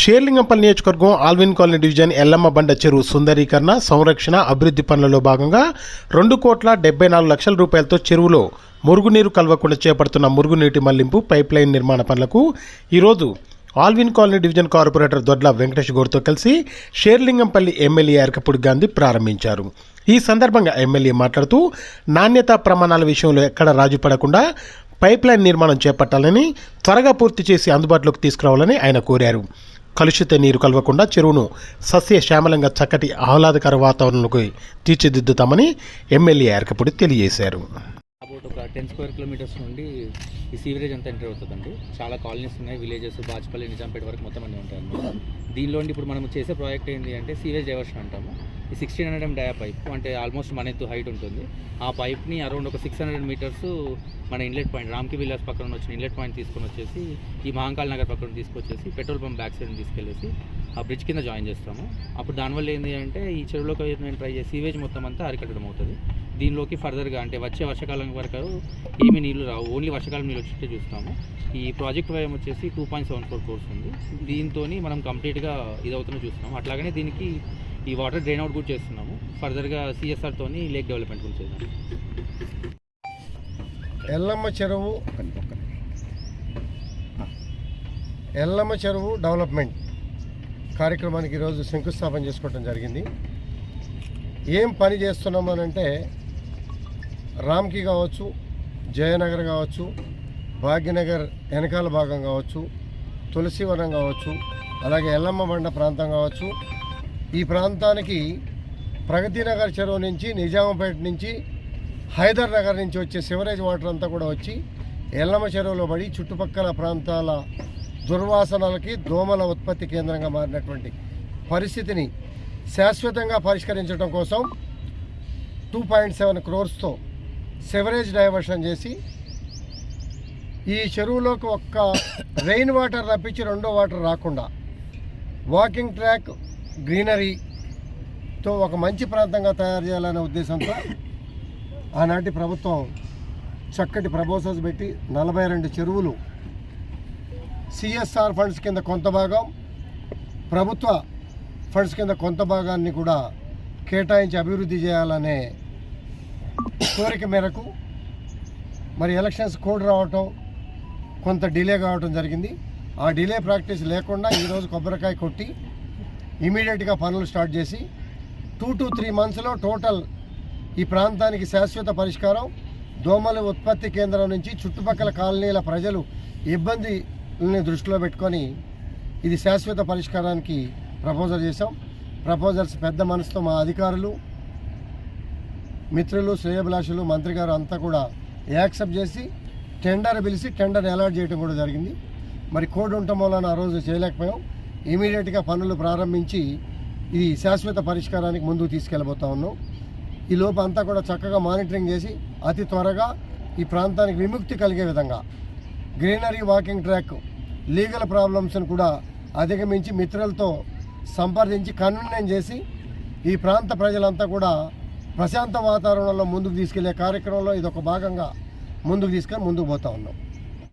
షేర్లింగంపల్లి నియోజకవర్గం Alvin colony division Yellamma బండ చెరువు సుందరీకరణ సంరక్షణ అభివృద్ధి పనులలో భాగంగా 2,74,00,000 రూపాయలతో చెరువులో మురుగునీరు కలవకుండా చేపడుతున్న మురుగునీటి మళ్లింపు పైప్లైన్ నిర్మాణ పనులకు ఈరోజు ఆల్విన్ కాలనీ డివిజన్ కార్పొరేటర్ దొడ్ల వెంకటేష్ గౌడ్తో కలిసి షేర్లింగంపల్లి ఎమ్మెల్యే అరకపూడి గాంధీ ప్రారంభించారు. ఈ సందర్భంగా ఎమ్మెల్యే మాట్లాడుతూ నాణ్యతా ప్రమాణాల విషయంలో ఎక్కడ రాజీ పడకుండా పైప్లైన్ నిర్మాణం చేపట్టాలని, త్వరగా పూర్తి చేసి అందుబాటులోకి తీసుకురావాలని ఆయన కోరారు. కలుషిత నీరు కలవకుండా చెరువును సస్యశ్యామలంగా చక్కటి ఆహ్లాదకర వాతావరణంలోకి తీర్చిదిద్దుతామని ఎమ్మెల్యే అరకపూడి తెలియజేశారు. అబౌట్ ఒక 10 స్క్వేర్ కిలోమీటర్స్ నుండి ఈ సీవరేజ్ అంతా ఎంటర్ అవుతుందండి. చాలా కాలనీస్ ఉన్నాయి, విలేజెస్, బాజ్పల్లి, నిజాంపేట వరకు మొత్తం అన్నీ ఉంటాయి అన్నమాట. దీనిలో ఇప్పుడు మనం చేసే ప్రాజెక్ట్ ఏంటి అంటే సీవరేజ్ డైవర్షన్ అంటాము. ఈ 1600 డయా పైప్ అంటే ఆల్మోస్ట్ మన ఎత్తు హైట్ ఉంటుంది. ఆ పైప్ని అరౌండ్ ఒక 600 మీటర్స్ మన ఇన్లెట్ పాయింట్ రామ్కి విల్లాస్ పక్కన వచ్చిన ఇన్లెట్ పాయింట్ తీసుకొని వచ్చేసి ఈ మహంకాళ్ నగర్ పక్కన తీసుకొచ్చేసి పెట్రోల్ పంప్ బ్యాక్ సైడ్ తీసుకెళ్ళేసి ఆ బ్రిడ్జ్ కింద జాయిన్ చేస్తాము. అప్పుడు దానివల్ల ఏంటి అంటే ఈ చెరువులోకి నేను ట్రై చేసి సీవేజ్ మొత్తం అంతా అరికట్టడం అవుతుంది. దీనిలోకి ఫర్దర్గా అంటే వచ్చే వర్షాకాలం వరకు ఏమీ నీళ్లు రావు, ఓన్లీ వర్షాకాలం నీళ్ళు వచ్చేట్టు చూస్తాము. ఈ ప్రాజెక్ట్ వ్యయం వచ్చేసి 2.74 crores ఉంది. దీంతో మనం కంప్లీట్గా ఇదవుతున్న చూస్తున్నాము. అట్లాగనే దీనికి ఈ వాటర్ డ్రైన్ అవుట్ కూడా చేస్తున్నాము. ఫర్దర్గా సిఎస్ఆర్తో లేక్ డెవలప్మెంట్ కూడా చేద్దాం. ఎల్లమ్మ చెరువు డెవలప్మెంట్ కార్యక్రమానికి ఈరోజు శంకుస్థాపన చేసుకోవడం జరిగింది. ఏం పని చేస్తున్నామనంటే రామ్కి కావచ్చు, జయనగర్ కావచ్చు, భాగ్యనగర్ వెనకాల భాగం కావచ్చు, తులసివనం కావచ్చు, అలాగే ఎల్లమ్మ బండ ప్రాంతం కావచ్చు. ఈ ప్రాంతానికి ప్రగతినగర్ చెరువు నుంచి, నిజాంపేట నుంచి, హైదర్ నగర్ నుంచి వచ్చే సివరేజ్ వాటర్ అంతా కూడా వచ్చి ఎల్లమ్మ చెరువులో పడి చుట్టుపక్కల ప్రాంతాల దుర్వాసనలకి దోమల ఉత్పత్తి కేంద్రంగా మారినటువంటి పరిస్థితిని శాశ్వతంగా పరిష్కరించడం కోసం 2.7 crores సివరేజ్ డైవర్షన్ చేసి ఈ చెరువులోకి ఒక్క రెయిన్ వాటర్ రప్పించి రెండో వాటర్ రాకుండా వాకింగ్ ట్రాక్, గ్రీనరీతో ఒక మంచి ప్రాంతంగా తయారు చేయాలనే ఉద్దేశంతో ఆనాటి ప్రభుత్వం చక్కటి ప్రపోజల్స్ పెట్టి 42 చెరువులు సిఎస్ఆర్ ఫండ్స్ కింద కొంత భాగం, ప్రభుత్వ ఫండ్స్ కింద కొంత భాగాన్ని కూడా కేటాయించి అభివృద్ధి చేయాలనే కోరిక మేరకు మరి ఎలక్షన్స్ కోడ్ రావటం కొంత డిలే కావటం జరిగింది. ఆ డిలే ప్రాక్టీస్ లేకుండా ఈరోజు కొబ్బరికాయ కొట్టి ఇమీడియట్గా పనులు స్టార్ట్ చేసి 2 to 3 monthsలో టోటల్ ఈ ప్రాంతానికి శాశ్వత పరిష్కారం, దోమల ఉత్పత్తి కేంద్రం నుంచి చుట్టుపక్కల కాలనీల ప్రజలు ఇబ్బందిని దృష్టిలో పెట్టుకొని ఇది శాశ్వత పరిష్కారానికి ప్రపోజల్ చేసాం. ప్రపోజల్స్ పెద్ద మనసుతో మా అధికారులు, మిత్రులు, శ్రేయభిలాషులు, మంత్రి గారు అంతా కూడా యాక్సెప్ట్ చేసి టెండర్ పిలిచి టెండర్ని అలాట్ చేయడం కూడా జరిగింది. మరి కోడ్ ఉండటం వలన ఆ రోజు చేయలేకపోయాం. ఇమీడియట్గా పనులు ప్రారంభించి ఈ శాశ్వత పరిష్కారానికి ముందుకు తీసుకెళ్ళబోతా ఉన్నాం. ఈ లోపు అంతా కూడా చక్కగా మానిటరింగ్ చేసి అతి త్వరగా ఈ ప్రాంతానికి విముక్తి కలిగే విధంగా గ్రీనరీ, వాకింగ్ ట్రాక్, లీగల్ ప్రాబ్లమ్స్ని కూడా అధిగమించి మిత్రులతో సంప్రదించి కన్వీనెన్స్ చేసి ఈ ప్రాంత ప్రజలంతా కూడా ప్రశాంత వాతావరణంలో ముందుకు తీసుకెళ్లే కార్యక్రమంలో ఇదొక భాగంగా ముందుకు పోతా ఉన్నాం.